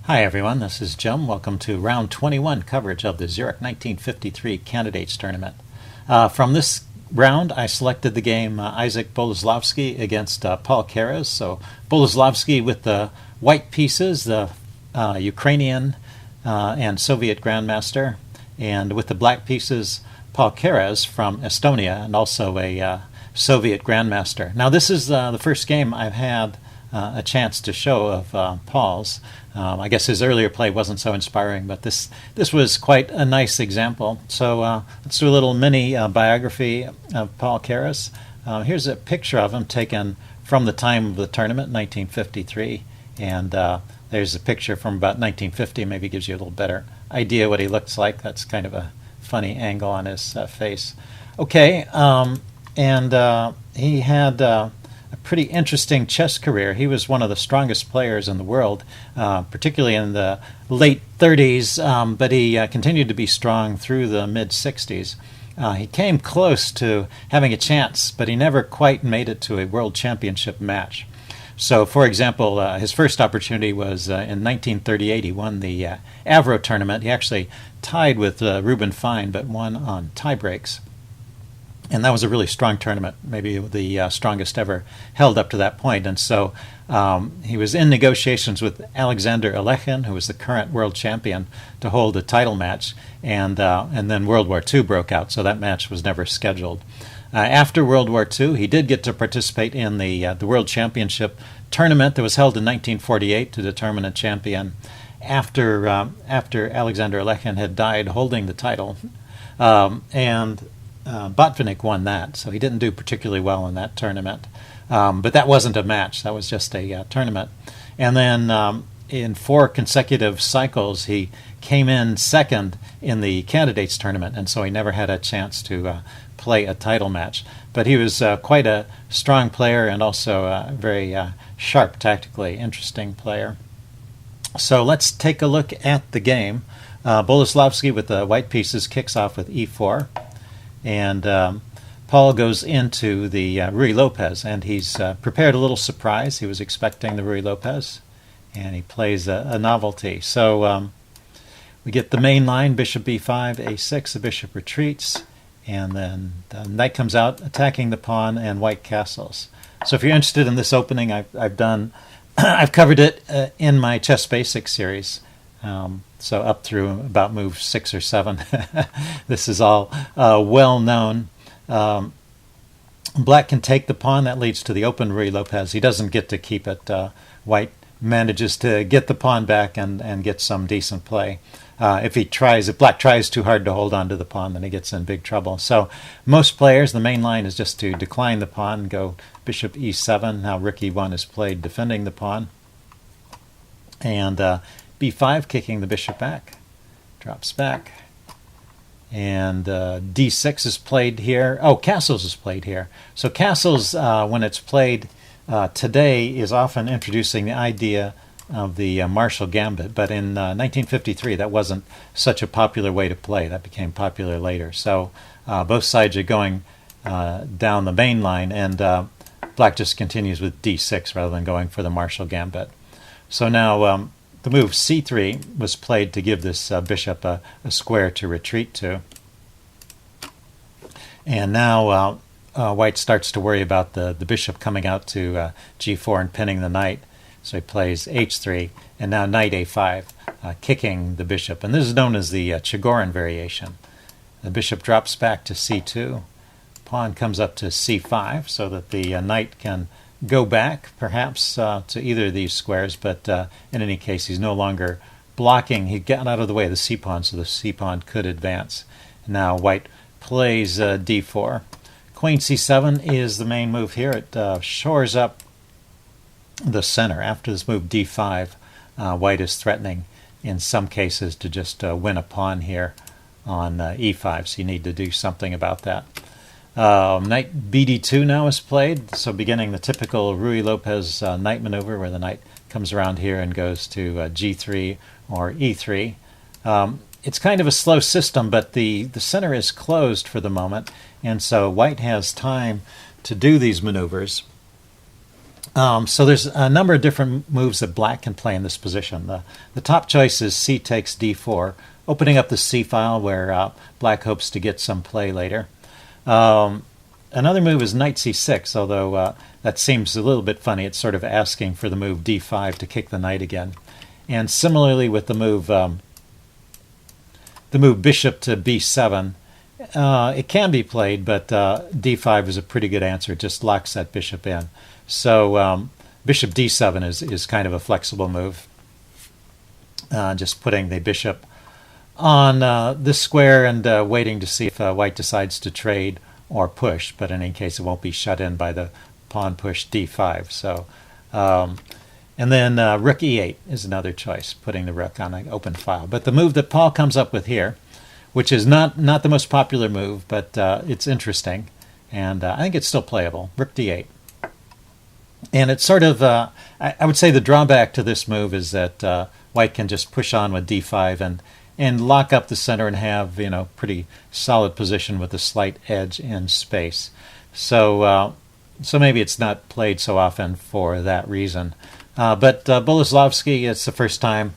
Hi everyone, this is Jim. Welcome to round 21 coverage of the Zurich 1953 Candidates Tournament. From this round, I selected the game Isaac Boleslavsky against Paul Keres. So Boleslavsky with the white pieces, the Ukrainian and Soviet Grandmaster, and with the black pieces, Paul Keres from Estonia and also a Soviet Grandmaster. Now this is the first game I've had a chance to show of Paul's. I guess his earlier play wasn't so inspiring, but this was quite a nice example. So let's do a little mini biography of Paul Keres. Here's a picture of him taken from the time of the tournament, 1953, and there's a picture from about 1950. Maybe gives you a little better idea what he looks like. That's kind of a funny angle on his face. Okay, and he had a pretty interesting chess career. He was one of the strongest players in the world, particularly in the late 30s, but he continued to be strong through the mid-60s. He came close to having a chance, but he never quite made it to a world championship match. So, for example, his first opportunity was in 1938. He won the Avro tournament. He actually tied with Reuben Fine, but won on tie breaks. And that was a really strong tournament, maybe the strongest ever held up to that point. And so he was in negotiations with Alexander Alekhine, who was the current world champion, to hold a title match. And then World War II broke out, so that match was never scheduled. After World War II, he did get to participate in the World Championship tournament that was held in 1948 to determine a champion after Alexander Alekhine had died holding the title. Botvinnik won that, so he didn't do particularly well in that tournament. But that wasn't a match, that was just a tournament. And then in 4 consecutive cycles, he came in second in the Candidates Tournament, and so he never had a chance to play a title match. But he was quite a strong player and also a very sharp, tactically interesting player. So let's take a look at the game. Boleslavsky with the white pieces kicks off with e4. And Paul goes into the Ruy Lopez, and he's prepared a little surprise. He was expecting the Ruy Lopez, and he plays a novelty. So we get the main line, bishop b5, a6, the bishop retreats, and then the knight comes out attacking the pawn, and white castles. So if you're interested in this opening, I've covered it in my Chess Basics series. So up through about move 6 or 7. This is all well known. Black can take the pawn. That leads to the open Ruy Lopez. He doesn't get to keep it. White manages to get the pawn back and get some decent play. If Black tries too hard to hold on to the pawn, then he gets in big trouble. So most players, the main line is just to decline the pawn and go bishop e7. Now rook e1 is played defending the pawn. And b5, kicking the bishop back, drops back, and d6 is played here. Oh, castles is played here. So castles, when it's played today, is often introducing the idea of the Marshall Gambit, but in 1953 that wasn't such a popular way to play. That became popular later. So both sides are going down the main line, and Black just continues with d6 rather than going for the Marshall Gambit. So now the move c3 was played to give this bishop a square to retreat to. And now White starts to worry about the bishop coming out to g4 and pinning the knight. So he plays h3, and now knight a5, kicking the bishop. And this is known as the Chigorin variation. The bishop drops back to c2. Pawn comes up to c5 so that the knight can go back, perhaps, to either of these squares, but in any case, he's no longer blocking. He got out of the way of the c-pawn, so the c-pawn could advance. Now White plays d4. Queen c7 is the main move here. It shores up the center. After this move d5, White is threatening, in some cases, to just win a pawn here on e5, so you need to do something about that. Knight bd2 now is played, so beginning the typical Ruy Lopez knight maneuver where the knight comes around here and goes to g3 or e3. It's kind of a slow system, but the center is closed for the moment, and so White has time to do these maneuvers. So there's a number of different moves that black can play in this position. The top choice is c takes d4, opening up the c file where black hopes to get some play later. Another move is knight c6, although that seems a little bit funny. It's sort of asking for the move d5 to kick the knight again. And similarly with the move bishop to b7, it can be played, but d5 is a pretty good answer. It just locks that bishop in. So bishop d7 is kind of a flexible move. Just putting the bishop on this square and waiting to see if white decides to trade or push, but in any case it won't be shut in by the pawn push d5. So, and then rook e8 is another choice, putting the rook on an open file. But the move that Paul comes up with here, which is not the most popular move, but it's interesting, and I think it's still playable, rook d8. And it's sort of, I would say the drawback to this move is that white can just push on with d5 and lock up the center and have, pretty solid position with a slight edge in space. So maybe it's not played so often for that reason. But Boleslavsky, it's the first time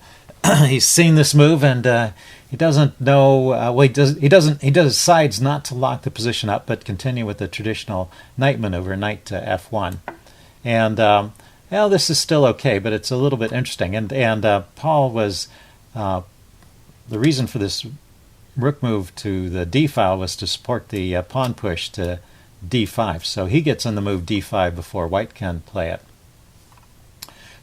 he's seen this move, and he doesn't know. He decides not to lock the position up, but continue with the traditional knight maneuver, knight to f1. And this is still okay, but it's a little bit interesting. And Paul was the reason for this rook move to the d file was to support the pawn push to d5. So he gets on the move d5 before white can play it.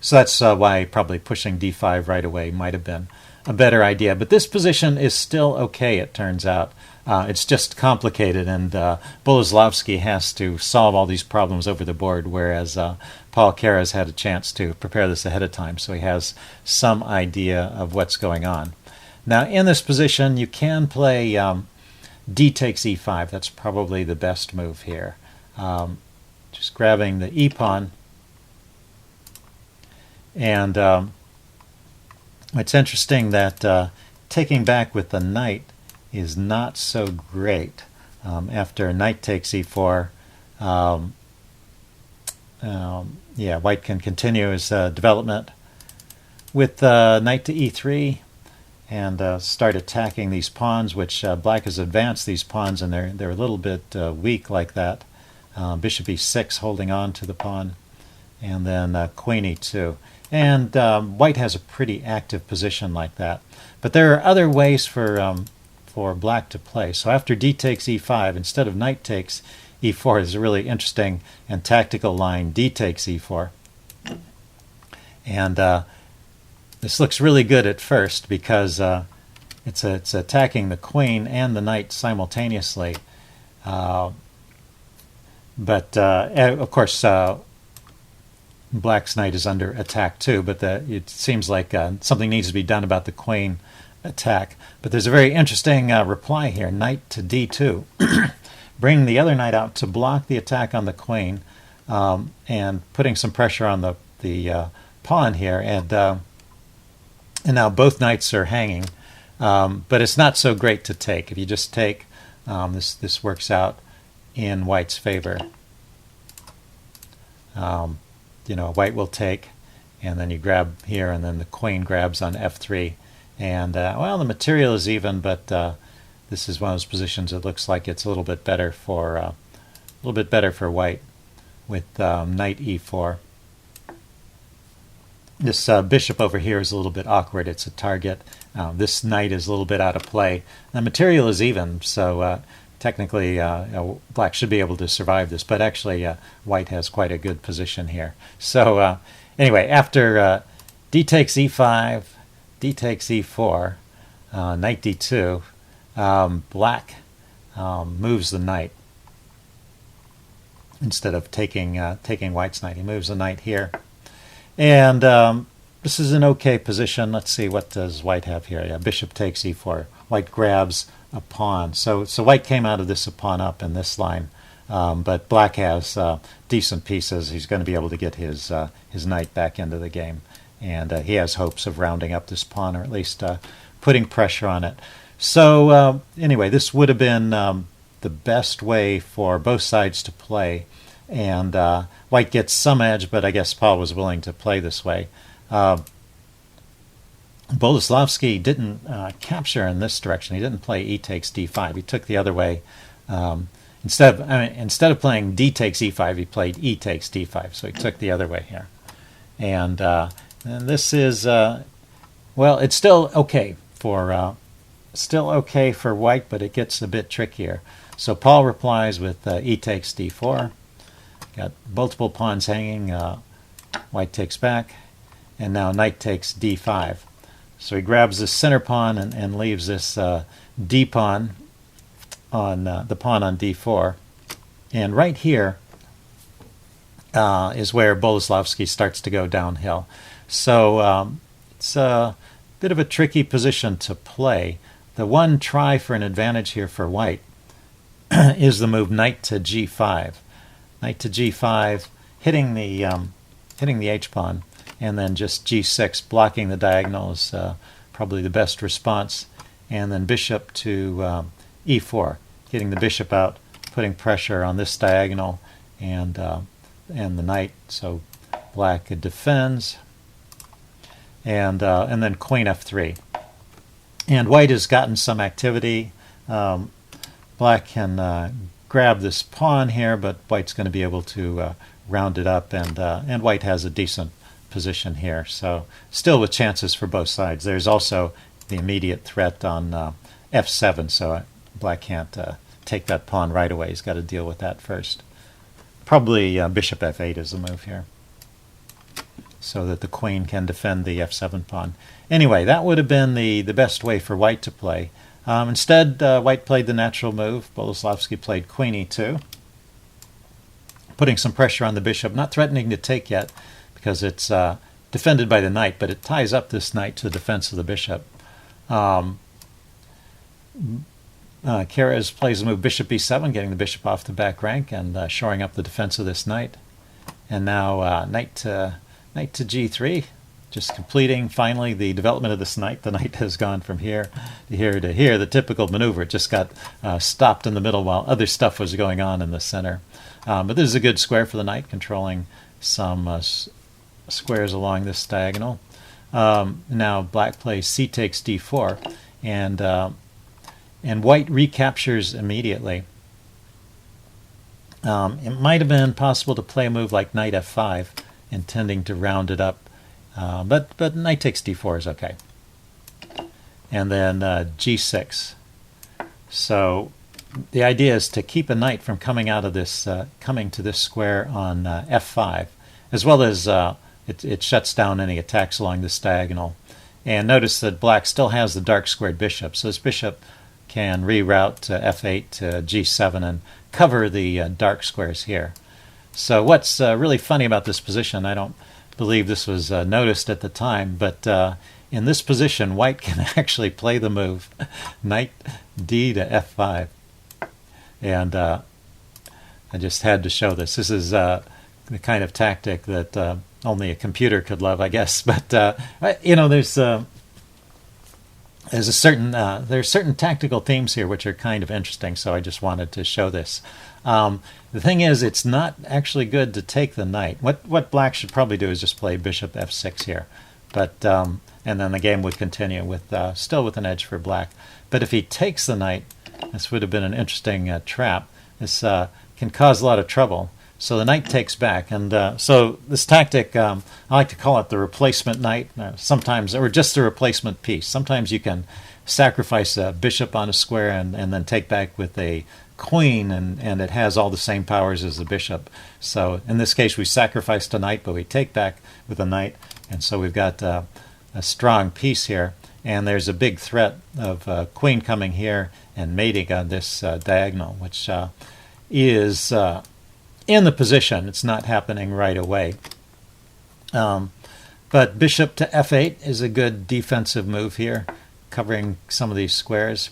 So that's why probably pushing d5 right away might have been a better idea. But this position is still okay, it turns out. It's just complicated, and Boleslavsky has to solve all these problems over the board, whereas Paul Keres had a chance to prepare this ahead of time, so he has some idea of what's going on. Now, in this position, you can play d takes e5. That's probably the best move here. Just grabbing the e-pawn. And it's interesting that taking back with the knight is not so great. After knight takes e4, white can continue his development with knight to e3 and start attacking these pawns, which black has advanced these pawns, and they're a little bit weak like that. Bishop e6 holding on to the pawn, and then queen e2. And white has a pretty active position like that. But there are other ways for black to play. So after d takes e5, instead of knight takes e4, is a really interesting and tactical line, d takes e4. And this looks really good at first because it's attacking the queen and the knight simultaneously. But of course, black's knight is under attack too, but it seems like something needs to be done about the queen attack. But there's a very interesting reply here, knight to d2. Bring the other knight out to block the attack on the queen, and putting some pressure on the pawn here. And now both knights are hanging, but it's not so great to take. If you just take, this works out in white's favor. White will take, and then you grab here, and then the queen grabs on f3. And, the material is even, but this is one of those positions that looks like it's a little bit better for white with knight e4. This bishop over here is a little bit awkward. It's a target. This knight is a little bit out of play. The material is even, so technically black should be able to survive this, but actually white has quite a good position here. So anyway, after d takes e5, d takes e4, knight d2, black moves the knight instead of taking white's knight. He moves the knight here. And this is an okay position. Let's see, what does white have here? Yeah, bishop takes e4. White grabs a pawn. So white came out of this a pawn up in this line, but black has decent pieces. He's going to be able to get his knight back into the game, and he has hopes of rounding up this pawn, or at least putting pressure on it. So anyway, this would have been the best way for both sides to play and white gets some edge, but I guess Paul was willing to play this way. Boleslavsky didn't capture in this direction. He didn't play e takes d5. He took the other way. Instead of playing d takes e5, he played e takes d5. So he took the other way here. And this is well, it's still okay for white, but it gets a bit trickier. So Paul replies with e takes d4. Got multiple pawns hanging. White takes back, and now knight takes d5. So he grabs the center pawn and leaves this d pawn on the pawn on d4. And right here is where Boleslavsky starts to go downhill. So it's a bit of a tricky position to play. The one try for an advantage here for white is the move knight to g5. Knight to g5, hitting the h-pawn, and then just g6, blocking the diagonal is probably the best response. And then bishop to e4, getting the bishop out, putting pressure on this diagonal and the knight. So black defends, and then queen f3. And white has gotten some activity. Black can grab this pawn here, but white's going to be able to round it up, and white has a decent position here. So still with chances for both sides. There's also the immediate threat on f7, so black can't take that pawn right away. He's got to deal with that first. Probably bishop f8 is the move here, so that the queen can defend the f7 pawn. Anyway, that would have been the best way for white to play. Instead, white played the natural move. Boleslavsky played queen e2, putting some pressure on the bishop, not threatening to take yet because it's defended by the knight, but it ties up this knight to the defense of the bishop. Keres plays the move bishop e7, getting the bishop off the back rank and shoring up the defense of this knight. And now knight to g3, just completing finally the development of this knight. The knight has gone from here to here to here. The typical maneuver, it just got stopped in the middle while other stuff was going on in the center. But this is a good square for the knight, controlling some squares along this diagonal. Now black plays c takes d4, and white recaptures immediately. It might have been possible to play a move like knight f5, intending to round it up, but knight takes d4 is okay. And then g6. So the idea is to keep a knight from coming out of this, coming to this square on f5, as well as it shuts down any attacks along this diagonal. And notice that black still has the dark squared bishop, so this bishop can reroute to f8 to g7 and cover the dark squares here. So what's really funny about this position, I don't believe this was noticed at the time, but in this position white can actually play the move knight d to f5. And I just had to show this. This is the kind of tactic that only a computer could love, I guess. But you know, there's a certain there's certain tactical themes here which are kind of interesting. So I just wanted to show this. The thing is, it's not actually good to take the knight. What black should probably do is just play bishop f6 here, but and then the game would continue with still with an edge for black. But if he takes the knight, this would have been an interesting trap. This can cause a lot of trouble. So the knight takes back, and so this tactic, I like to call it the replacement knight, sometimes, or just the replacement piece. Sometimes you can sacrifice a bishop on a square and then take back with a queen, and it has all the same powers as the bishop. So in this case, we sacrificed a knight, but we take back with a knight, and so we've got a strong piece here. And there's a big threat of queen coming here and mating on this diagonal, which is in the position. It's not happening right away. But bishop to f8 is a good defensive move here, covering some of these squares.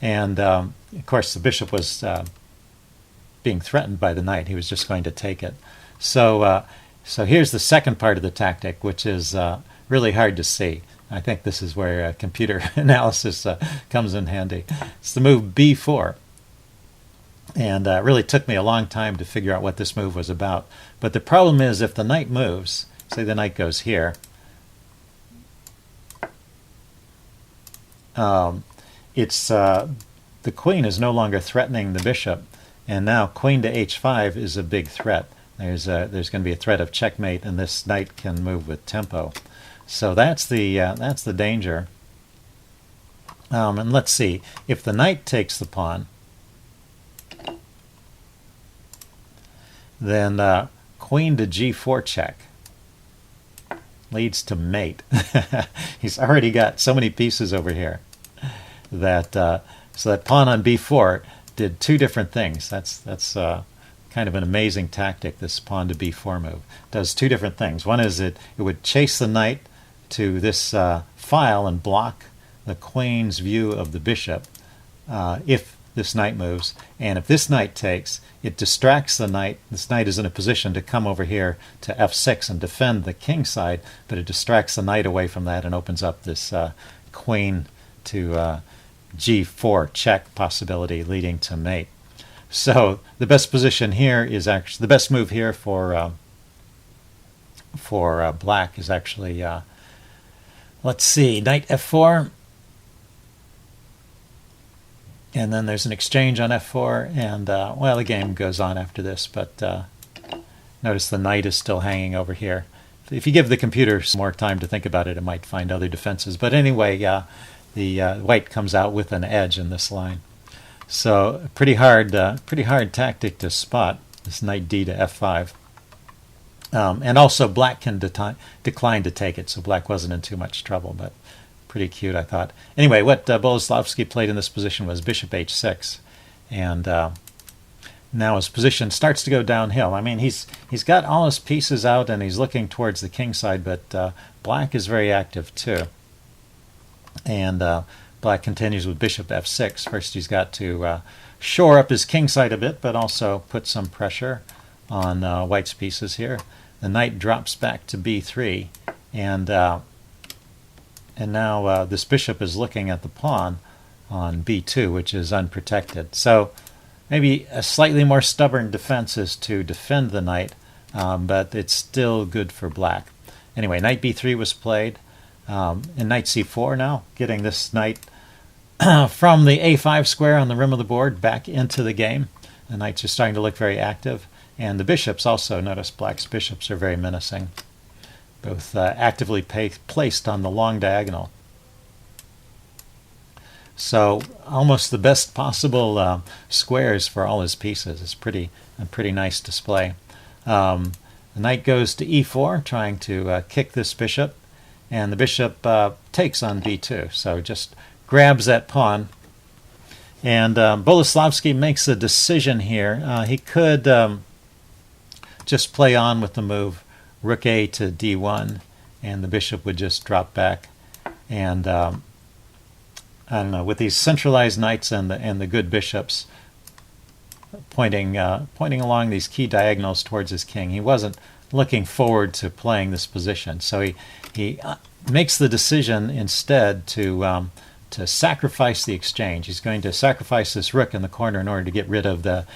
And of course, the bishop was being threatened by the knight. He was just going to take it. So here's the second part of the tactic, which is really hard to see. I think this is where computer analysis comes in handy. It's the move b4. And it really took me a long time to figure out what this move was about. But the problem is, if the knight moves, say the knight goes here, it's the queen is no longer threatening the bishop, and now queen to h5 is a big threat. There's going to be a threat of checkmate, and this knight can move with tempo. So that's the danger. And let's see, if the knight takes the pawn, then queen to g4 check leads to mate. He's already got so many pieces over here that so that pawn on b4 did two different things. That's kind of an amazing tactic. This pawn to b4 move does two different things. One is it would chase the knight to this file and block the queen's view of the bishop if this knight moves, and if this knight takes, it distracts the knight. This knight is in a position to come over here to f6 and defend the king side, but it distracts the knight away from that and opens up this queen to g4 check possibility, leading to mate. So the best position here is actually the best move here for black is actually let's see, knight f4. And then there's an exchange on f4, and well, the game goes on after this, but notice the knight is still hanging over here. If you give the computer some more time to think about it, it might find other defenses. But anyway, the white comes out with an edge in this line. So pretty hard tactic to spot, this knight d to f5. And also black can decline to take it, so black wasn't in too much trouble, but pretty cute, I thought. Anyway, what Boleslavsky played in this position was bishop h6, and now his position starts to go downhill. I mean, he's got all his pieces out and he's looking towards the king side, but black is very active too. And black continues with bishop f6. First he's got to shore up his king side a bit, but also put some pressure on white's pieces here. The knight drops back to b3, and now this bishop is looking at the pawn on b2, which is unprotected. So maybe a slightly more stubborn defense is to defend the knight, but it's still good for black. Anyway, knight b3 was played, and knight c4 now, getting this knight from the a5 square on the rim of the board back into the game. The knights are starting to look very active, and the bishops also, notice black's bishops are very menacing, both actively placed on the long diagonal. So almost the best possible squares for all his pieces. It's a pretty nice display. The knight goes to e4, trying to kick this bishop, and the bishop takes on b2, so just grabs that pawn. And Boleslavsky makes a decision here. He could just play on with the move rook a to d1, and the bishop would just drop back. And I don't know, with these centralized knights and the good bishops pointing along these key diagonals towards his king, he wasn't looking forward to playing this position. So he makes the decision instead to sacrifice the exchange. He's going to sacrifice this rook in the corner in order to get rid of the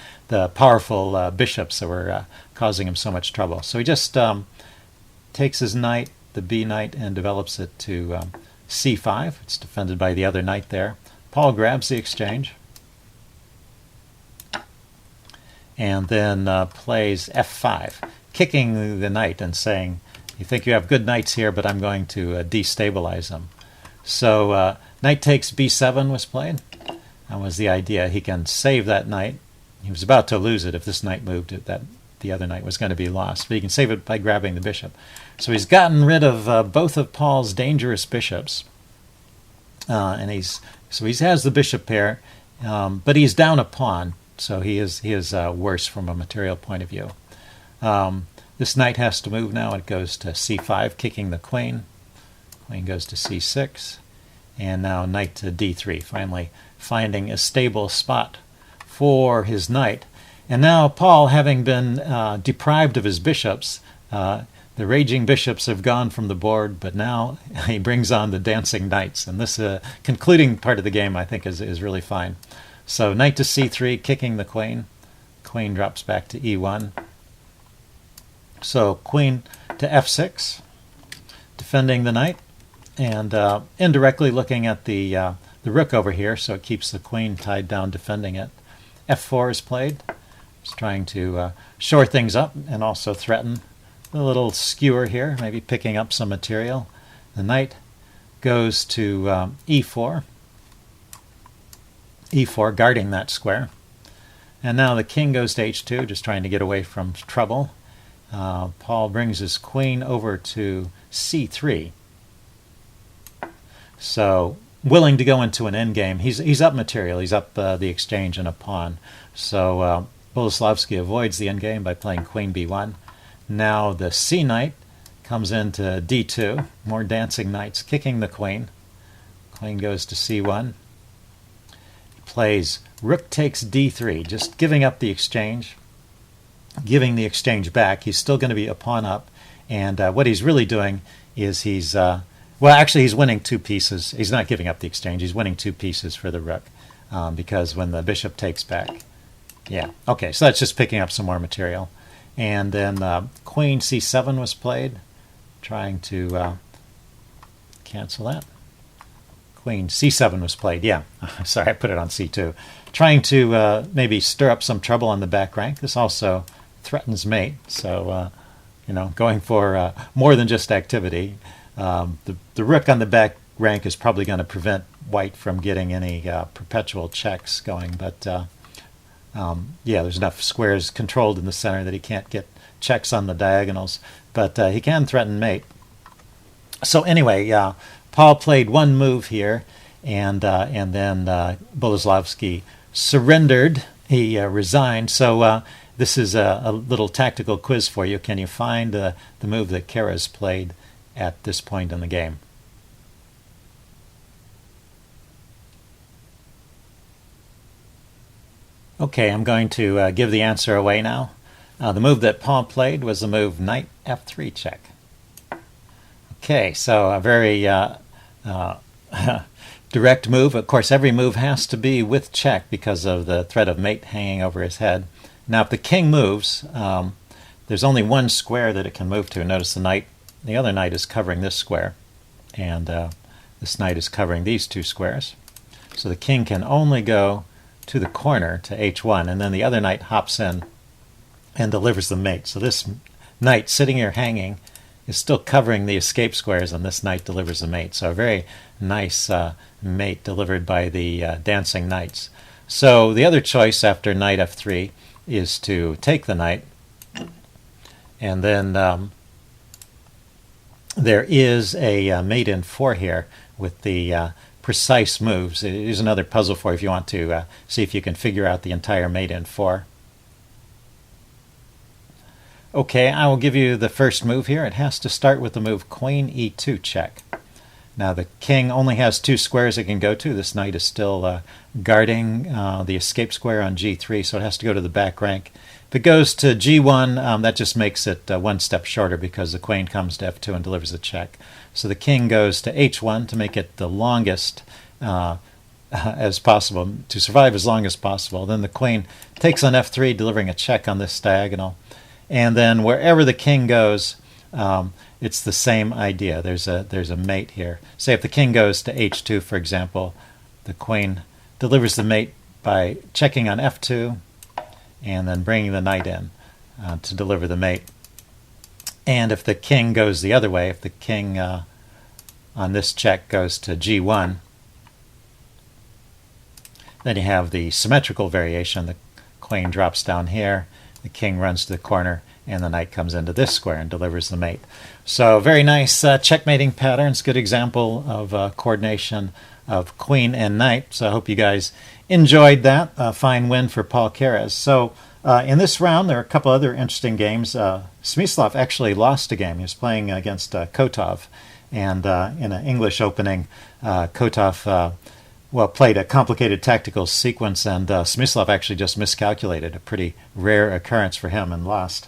powerful bishops that were causing him so much trouble. So he just takes his knight, the b knight, and develops it to c5. It's defended by the other knight there. Paul grabs the exchange and then plays f5, kicking the knight and saying, you think you have good knights here, but I'm going to destabilize them. So knight takes b7 was played. That was the idea. He can save that knight. He was about to lose it if this knight moved, that the other knight was going to be lost, but he can save it by grabbing the bishop. So he's gotten rid of both of Paul's dangerous bishops, and he has the bishop pair, but he's down a pawn, so he is worse from a material point of view. This knight has to move now. It goes to c5, kicking the queen. Queen goes to c6, and now knight to d3, finally finding a stable spot for his knight. And now Paul, having been deprived of his bishops, the raging bishops have gone from the board, but now he brings on the dancing knights. And this concluding part of the game, I think, is really fine. So knight to c3, kicking the queen. Queen drops back to e1. So queen to f6, defending the knight, and indirectly looking at the rook over here, so it keeps the queen tied down, defending it. f4 is played. Just trying to shore things up and also threaten a little skewer here, maybe picking up some material. The knight goes to e4. e4, guarding that square. And now the king goes to h2, just trying to get away from trouble. Paul brings his queen over to c3. So, willing to go into an endgame. He's up material. He's up the exchange and a pawn. So Boleslavsky avoids the endgame by playing queen b1. Now the c knight comes into d2. More dancing knights, kicking the queen. Queen goes to c1. He plays rook takes d3, just giving up the exchange, giving the exchange back. He's still going to be a pawn up, and what he's really doing is he's winning 2 pieces. He's not giving up the exchange. He's winning 2 pieces for the rook, because when the bishop takes back, okay, so that's just picking up some more material. And then queen c7 was played, trying to cancel that. Queen c7 was played, sorry, I put it on c2. Trying to maybe stir up some trouble on the back rank. This also threatens mate, so going for more than just activity. The rook on the back rank is probably going to prevent white from getting any perpetual checks going, but there's enough squares controlled in the center that he can't get checks on the diagonals, but he can threaten mate. So anyway, Paul played one move here, and then Boleslavsky surrendered. He resigned. So this is a little tactical quiz for you. Can you find the move that Keres played at this point in the game? Okay, I'm going to give the answer away now. The move that Paul played was the move knight f3 check. Okay, so a very direct move. Of course, every move has to be with check because of the threat of mate hanging over his head. Now, if the king moves, there's only one square that it can move to. Notice the other knight is covering this square, and this knight is covering these 2 squares. So the king can only go to the corner, to h1, and then the other knight hops in and delivers the mate. So this knight sitting here hanging is still covering the escape squares, and this knight delivers the mate. So a very nice mate delivered by the dancing knights. So the other choice after knight f3 is to take the knight, and then there is a mate in 4 here with the precise moves. Here's another puzzle for you if you want to see if you can figure out the entire mate in 4. Okay, I will give you the first move here. It has to start with the move queen e2 check. Now the king only has 2 squares it can go to. This knight is still guarding the escape square on g3, so it has to go to the back rank. If it goes to g1, that just makes it 1 step shorter because the queen comes to f2 and delivers a check. So the king goes to h1 to make it the longest as possible, to survive as long as possible. Then the queen takes on f3, delivering a check on this diagonal. And then wherever the king goes, it's the same idea. There's a mate here. Say if the king goes to h2, for example, the queen delivers the mate by checking on f2 and then bringing the knight in to deliver the mate. And if the king goes the other way, if the king on this check goes to g1, then you have the symmetrical variation. The queen drops down here, the king runs to the corner, and the knight comes into this square and delivers the mate. So very nice checkmating patterns, good example of coordination of queen and knight. So I hope you guys enjoyed that. Fine win for Paul Keres. So in this round, there are a couple other interesting games. Smyslov actually lost a game. He was playing against Kotov, and in an English opening, Kotov played a complicated tactical sequence, and Smyslov actually just miscalculated, a pretty rare occurrence for him, and lost.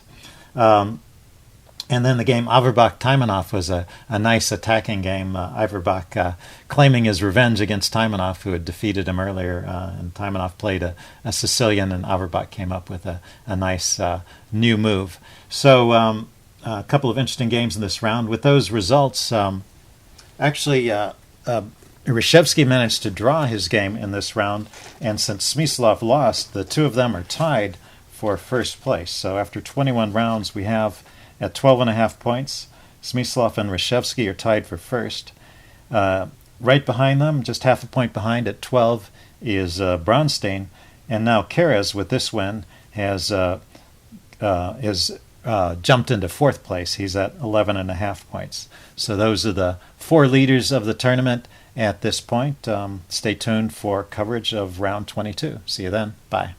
And then the game Averbach-Taimanov was a nice attacking game. Averbach claiming his revenge against Taimanov, who had defeated him earlier. And Taimanov played a Sicilian, and Averbach came up with a nice new move. So a couple of interesting games in this round. With those results, actually, Reshevsky managed to draw his game in this round, and since Smyslov lost, the two of them are tied for first place. So after 21 rounds, we have at 12.5 points, Smyslov and Reshevsky are tied for first. Right behind them, just half a point behind at 12, is Bronstein, and now Keres, with this win, has jumped into fourth place. He's at 11.5 points. So those are the four leaders of the tournament at this point. Stay tuned for coverage of round 22. See you then. Bye.